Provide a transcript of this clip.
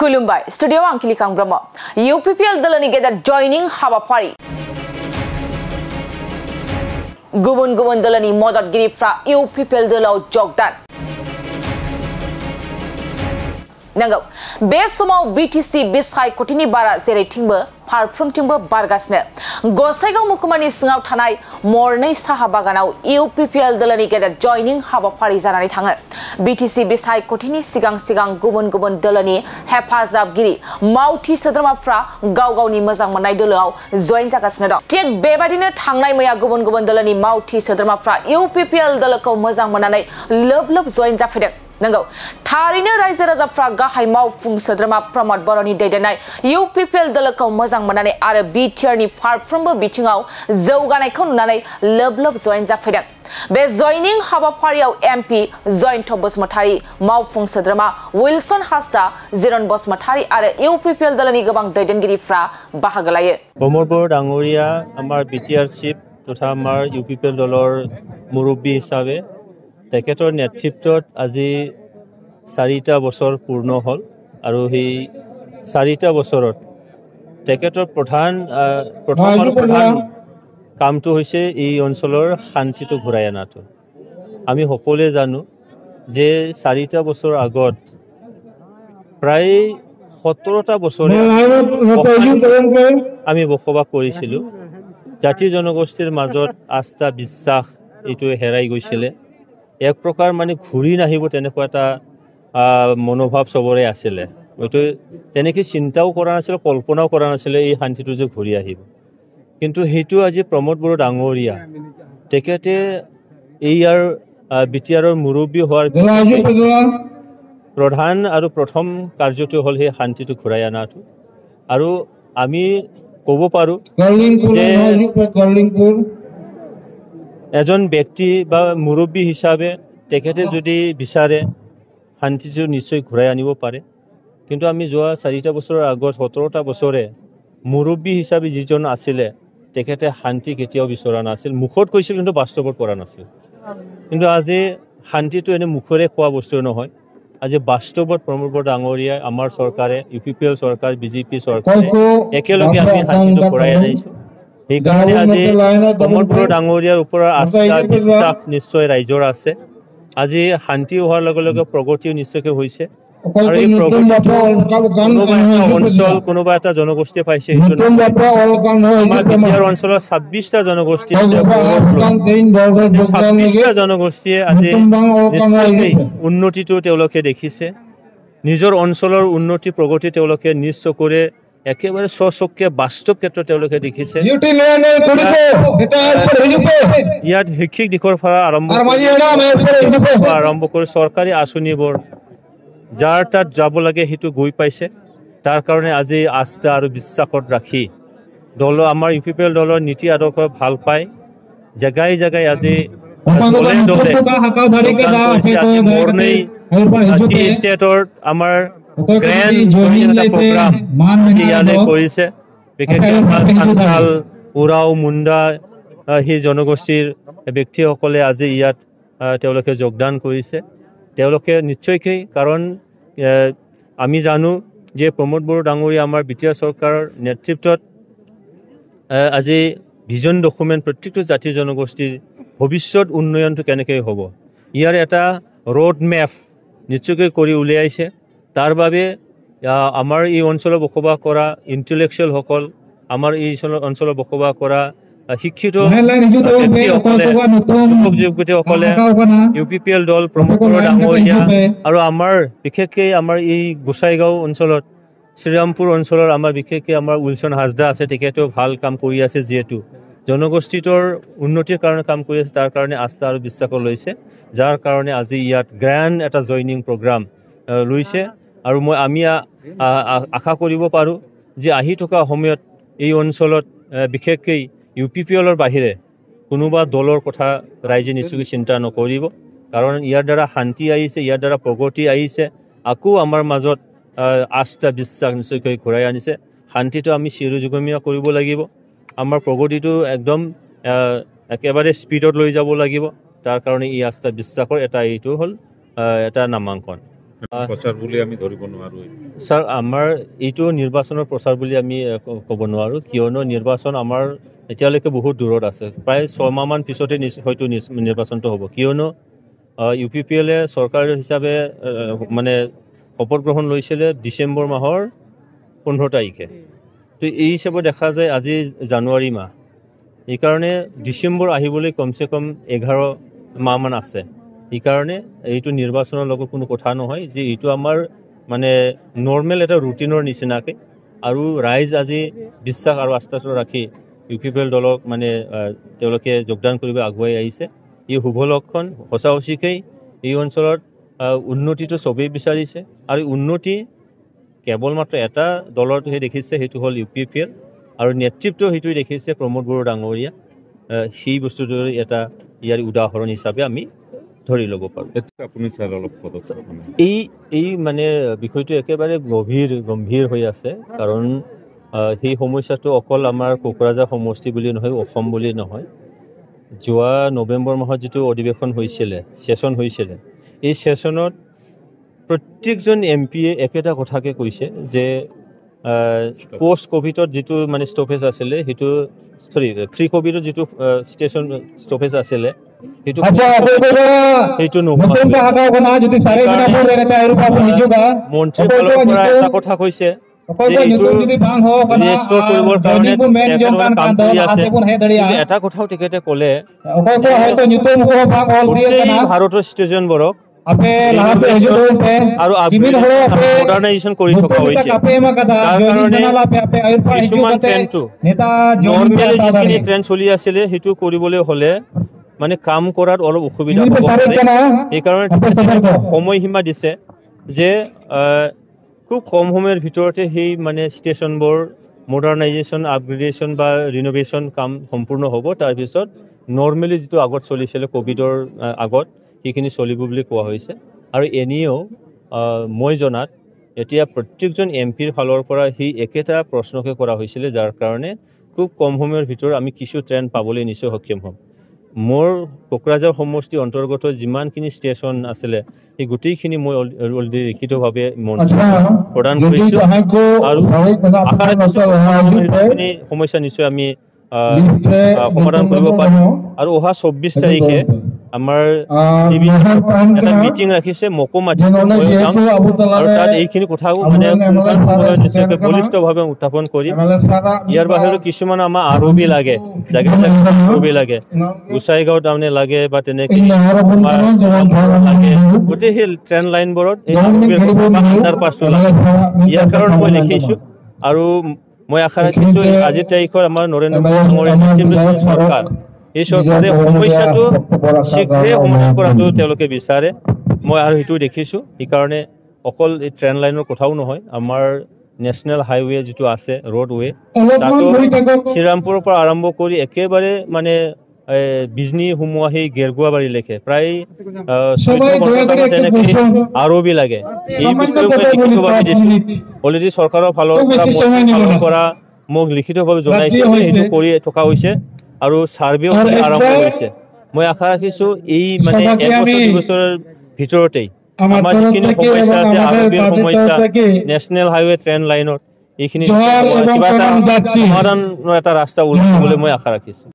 Kulumbai, Studio Angkili Kang Brahma, UPPL Dalani get joining Habapari. Gubun Dalani Modat Girifra, UPPL Dalau Jogdan. Nango, Besumau BTC Bisai Kotini Bara Zere Timber, Park from Timber Bargasne. Gosega Mukumani Singao Tanai, Mornay Sahabaganau, UPPL Dalani get joining Habapari Zanari Tanga. BTC Bisai Kotini Sigang Gubun Dalani, Hepazab Giri, Mauti Sadramafra, Gaugani Mazang Manai Dulau, Zoin Zakasnado. Take Bebadina Tangai Maya Gubun Dalani, Mauti Sadramafra, UPPL Dalako Mazang Manai, Love Zoin Zafidek. Nango, Tarina Riser as a fraga, Haimau Fung Sadrama Pramad Boroni Dedanai, UPPL Dalako Mazang Manane, are a beat journey far from a beaching out, Zoganai Konanai, Love Zoin Zafidek. Be joining Habapari MP, Zoin Tobos Matari, Mau Fung Sadrama, Wilson Hasta, Ziron Bos Matari, are a UPPL Dalani Gabang Dedengiri Fra, Bahagalaye. Bomorboard Angoria, Amar BTR ship, Totamar, UPPL Dollar, Murubi Save. তেখেতৰ নেতৃত্বত আজি 4টা বছৰ পূৰ্ণ হ'ল আৰু এই 4টা বছৰত তেখেতৰ প্ৰধান কামটো হৈছে এই অঞ্চলৰ শান্তিটো ঘূৰাই আনাটো আমি সকলোৱে জানো যে 4টা বছৰ আগত প্ৰায় 17টা বছৰে আমি বসবাস কৰিছিলো জাতি জনগোষ্ঠীৰ মাজত আস্থা বিশ্বাস এটো হেৰাই গৈছিল এক প্ৰকাৰ মানে ঘূৰি নাহিব তেনেকুৱা এটা মনোভাৱ সবৰে আছিল ওইটো তেনেকৈ চিন্তাও কৰা নাছিল কল্পনাও কৰা নাছিল এই শান্তিটো যে ঘূৰি আহিব কিন্তু হেতু আজি প্ৰমোদ বড়ো ডাঙৰীয়া তেখেতে এইয়াৰ বিটিআৰৰ মুৰব্বী হোৱাৰ প্ৰধান আৰু প্ৰথম কাৰ্যটো হ'ল এই শান্তিটো ঘূৰাই আনাটো আৰু আমি ক'ব পাৰো যে এজন ব্যক্তি বা মুৰব্বী হিচাপে তেখেতে যদি বিচাৰে শান্তিটো নিশ্চয় ঘূৰাই আনিব পাৰে কিন্তু আমি যোৱা 4টা বছৰৰ আগত 17টা বছৰে মুৰব্বী হিচাপে যিজন আছিল তেখেতে শান্তি কেতিয়াও বিচৰা নাছিল মুখত কৈছিল কিন্তু বাস্তৱত কৰা নাছিল কিন্তু আজি শান্তিটো এনে মুখৰে কোৱা বস্তু নহয় আজি বাস্তৱত প্ৰমোদ বড়ো ডাঙৰীয়া আমাৰ চৰকাৰে UPPL চৰকাৰ বিজেপি চৰকাৰে একেলগে আমি শান্তিটো ঘূৰাই আনিছো এইকাৰণে আজি প্ৰমোদ বড়ো ডাঙৰীয়াৰ ওপৰত আস্থা বিশ্বাস নিশ্চয় ৰাইজৰ আছে আজি শান্তি হোৱাৰ লগে লগে প্ৰগতিও নিশ্চয়কৈ হৈছে আৰু এই প্ৰগতিটো কোনোবা এটা জনগোষ্ঠী পাইছে আমাৰ বিটিআৰ অঞ্চলৰ 26টা জনগোষ্ঠী আছে 26টা জনগোষ্ঠীয়ে আজি নিশ্চয়কৈ উন্নতিটো তেওঁলোকে দেখিছে নিজৰ অঞ্চলৰ উন্নতি প্ৰগতি তেওঁলোকে নিশ্চয় কৰে একেবাৰে সচককে বাস্তৱ ক্ষেত্ৰত তেওঁলোকে দেখিছে ইয়াত শিক্ষিক দিশৰ পৰা আৰম্ভ কৰি চৰকাৰী আঁচনিবোৰ যাৰ তাত যাব লাগে হেতু গৈ পাইছে তাৰ কাৰণে আজি আস্থা আৰু বিশ্বাসত ৰাখি দল আমাৰ UPPL দলৰ নীতি আদৰ্শ ভাল পায় জাগাই জাগাই আজি মৰ্নেই ষ্টেটৰ আমাৰ গ্ৰেণ্ড প্ৰগ্ৰাম ইয়ালে কৰিছে বিশেষকৈ সান্তাল উৰাও মুণ্ডা সেই জনগোষ্ঠীৰ ব্যক্তিসকলে আজি ইয়াত তেওঁলোকে যোগদান কৰিছে তেওঁলোকে নিশ্চয়কৈ কাৰণ আমি জানো যে প্ৰমোদ বড়ো ডাঙৰীয়া আমাৰ বিটিআৰ চৰকাৰৰ নেতৃত্বত আজি ভিজন ডকুমেণ্ট প্ৰত্যেকটো জাতি জনগোষ্ঠীৰ ভৱিষ্যত উন্নয়নটো কেনেকৈ হ'ব ইয়াৰ এটা ৰোড মেপ নিশ্চয়কৈ কৰি উলিয়াইছে তাৰ বাবে আমাৰ এই অঞ্চলত বসবাস কৰা ইন্টেলেকচুৱেল সকল আমাৰ এই অঞ্চলত বসবাস কৰা শিক্ষিত যুৱক-যুৱতীসকলে UPPL দল প্ৰমোদ বড়ো ডাঙৰীয়া আৰু আমাৰ বিশেষকৈ আমাৰ এই গোসাইগাঁও অঞ্চলত শ্ৰীৰামপুৰ অঞ্চলৰ আমাৰ বিশেষকৈ আমাৰ উইলছন হাজদা আছে তেখেতেও ভাল কাম কৰি আছে যিহেতু জনগোষ্ঠীটোৰ উন্নতিৰ কাৰণে কাম কৰি আছে তাৰ কাৰণে আস্থা আৰু বিশ্বাস লৈছে যাৰ কাৰণে আজি ইয়াত গ্ৰেণ্ড এটা জইনিং প্ৰগ্ৰাম লৈছে আৰু আমি আশা কৰিব পাৰো যে আহি থকা সময়ত এই অঞ্চলত বিশেষকৈ UPPLৰ বাহিৰে কোনোবা দলৰ কথা ৰাইজে নিশ্চয় চিন্তা নকৰিব কাৰণ ইয়াৰ দ্বাৰা শান্তি আহিছে ইয়াৰ দ্বাৰা প্ৰগতি আহিছে আকৌ আমাৰ মাজত আস্থা বিশ্বাস নিশ্চয়কৈ ঘূৰাই আনিছে শান্তিটো আমি চিৰযুগমীয়া কৰিব লাগিব আমাৰ প্ৰগতিটো একদম একেবাৰে স্পীডত লৈ যাব লাগিব তাৰ কাৰণে এই আস্থা বিশ্বাসৰ এটা এইটো হ'ল এটা নামাঙ্কন প্ৰচাৰ বুলি আমি ধৰিব নোৱাৰো। স্যাৰ, আমাৰ এইটো নিৰ্বাচনৰ প্ৰচাৰ বুলি আমি ক'ব নোৱাৰোঁ, কিয়নো নিৰ্বাচন আমাৰ এতিয়ালৈকে বহুত দূৰত আছে। প্ৰায় 6 মাহমান পিছতে হয়তো নিৰ্বাচনটো হ'ব, কিয়নো UPPL চৰকাৰ হিচাপে মানে শপত গ্ৰহণ লৈছিলে ডিচেম্বৰ মাহৰ 15 তাৰিখে। তো এই হিচাপে দেখা যায় আজি জানুৱাৰী মাহ, এইকাৰণে ডিচেম্বৰ আহিবলৈ কমচে কম 11 মাহমান আছে। এইকাৰণে এইটো নিৰ্বাচনৰ লগত কোনো কথা নহয়, যে এইটো আমাৰ মানে নৰ্মেল এটা ৰুটিনৰ নিচিনাকৈ, আৰু ৰাইজ আজি বিশ্বাস আৰু আস্থাটো ৰাখি UPPL দলক মানে তেওঁলোকে যোগদান কৰিব আগুৱাই আহিছে। এই শুভ লক্ষণ। সঁচা সঁচিকেই এই অঞ্চলত উন্নতিটো চবেই বিচাৰিছে, আৰু উন্নতি কেৱল মাত্ৰ এটা দলৰহে দেখিছে, সেইটো হ'ল UPPL, আৰু নেতৃত্ব সেইটোৱে দেখিছে প্ৰমোদ বড়ো ডাঙৰীয়া। সেই বস্তুটো এটা ইয়াৰ উদাহৰণ হিচাপে আমি ধৰি ল'ব পাৰোঁ। এই মানে বিষয়টো একেবাৰে গম্ভীৰ হৈ আছে, কাৰণ সেই সমস্যাটো অকল আমাৰ কোকৰাঝাৰ সমষ্টি বুলি নহয়, অসম বুলি নহয়। যোৱা নৱেম্বৰ মাহত যিটো অধিৱেশন হৈছিলে, ছেশ্যন হৈছিলে, এই ছেশ্যনত প্ৰত্যেকজন MPয়ে একেটা কথাকে কৈছে যে পষ্ট ক'ভিডত যিটো মানে ষ্টপেজ আছিলে, সেইটো প্ৰি ক'ভিডৰ যিটো ষ্টপেজ আছিলে, সেইটো মন্ত্ৰীৰ ফালৰ পৰা এটা কথা কৈছে এটা কথাও তেখেতে ক'লে, ভাৰতৰ ষ্টেচনবোৰক আৰু মডাৰ্ণাইজেশ্যন কৰি থকা হৈছে। তাৰ কাৰণে কিছুমান ট্ৰেইনটো নৰ্মেলি যিখিনি ট্ৰেইন চলি আছিলে সেইটো কৰিবলৈ হ'লে মানে কাম কৰাত অলপ অসুবিধা হ'ব পাৰে। সেইকাৰণে সময়সীমা দিছে যে খুব কম সময়ৰ ভিতৰতে সেই মানে ষ্টেচনবোৰ মডাৰ্ণাইজেশ্যন, আপগ্ৰেডেশ্যন বা ৰিন'ভেশ্যন কাম সম্পূৰ্ণ হ'ব। তাৰপিছত নৰ্মেলি যিটো আগত চলিছিলে ক'ভিডৰ আগত, সেইখিনি চলিব বুলি কোৱা হৈছে। আৰু এনেও মই জনাত এতিয়া প্ৰত্যেকজন MPৰ ফালৰ পৰা সেই একেটা প্ৰশ্নকে কৰা হৈছিলে, যাৰ কাৰণে খুব কম সময়ৰ ভিতৰত আমি কিছু ট্ৰেইন পাবলৈ নিশ্চয় সক্ষম হ'ম। মোৰ কোকৰাঝাৰ সমষ্টি অন্তৰ্গত যিমানখিনি ষ্টেচন আছিলে, সেই গোটেইখিনি মই অলৰেডি লিখিতভাৱে প্ৰদান কৰিছোঁ, আৰু আশা ৰাখিছোঁ সমস্যা নিশ্চয় আমি সমাধান কৰিব পাৰিম। আৰু অহা 24 তাৰিখে আমাৰ এটা মিটিং ৰাখিছে, মোকো মাতিছে, আৰু তাত এইখিনি কথাও মানে নিশ্চয়কৈ বলিষ্ঠভাৱে উত্থাপন কৰিম। ইয়াৰ বাহিৰেও কিছুমান আমাৰ ROB লাগে, জাগা ROB লাগে, গোসাইগাঁৱত তাৰমানে লাগে বা তেনেকৈ লাগে, গোটেই সেই ট্ৰেইন লাইনবোৰত এই আণ্ডাৰপাছটো লাগে। ইয়াৰ কাৰণে মই লিখিছোঁ, আৰু মই আশা ৰাখিছোঁ আজিৰ তাৰিখত আমাৰ নৰেন্দ্ৰ মোদী ডাঙৰীয়াৰ চৰকাৰ, এই চৰকাৰে সমস্যাটো শীঘ্ৰে সমাধান কৰাটো তেওঁলোকে বিচাৰে। মই আৰু সেইটো দেখিছোঁ। সেইকাৰণে অকল এই ট্ৰেইন লাইনৰ কথাও নহয়, আমাৰ নেশ্যনেল হাইৱে যিটো আছে, ৰ'ডৱে, তাতো শ্ৰীৰামপুৰৰ পৰা আৰম্ভ কৰি একেবাৰে মানে বিজনী সোমোৱা সেই গেৰগুৱাবাৰীলৈকে প্ৰায় 14 ঘণ্টা তেনেকৈ ROB লাগে। এই বিষয়ে মই লিখিতভাৱে দিছোঁ। অলৰেডি চৰকাৰৰ ফালৰ পৰা মোক লিখিতভাৱে জনাইছে যে এইটো কৰি থকা হৈছে, আৰু ছাৰ্ভেও আৰম্ভ হৈছে। মই আশা ৰাখিছোঁ এই মানে 1 বছৰ 2 বছৰৰ ভিতৰতেই আমাৰ যিখিনি সমস্যা আছে, ROBৰ সমস্যা, নেশ্যনেল হাইৱে ট্ৰেইন লাইনত, এইখিনি কিবা এটা সমাধানৰ এটা ৰাস্তা ওলাবলৈ মই আশা ৰাখিছোঁ।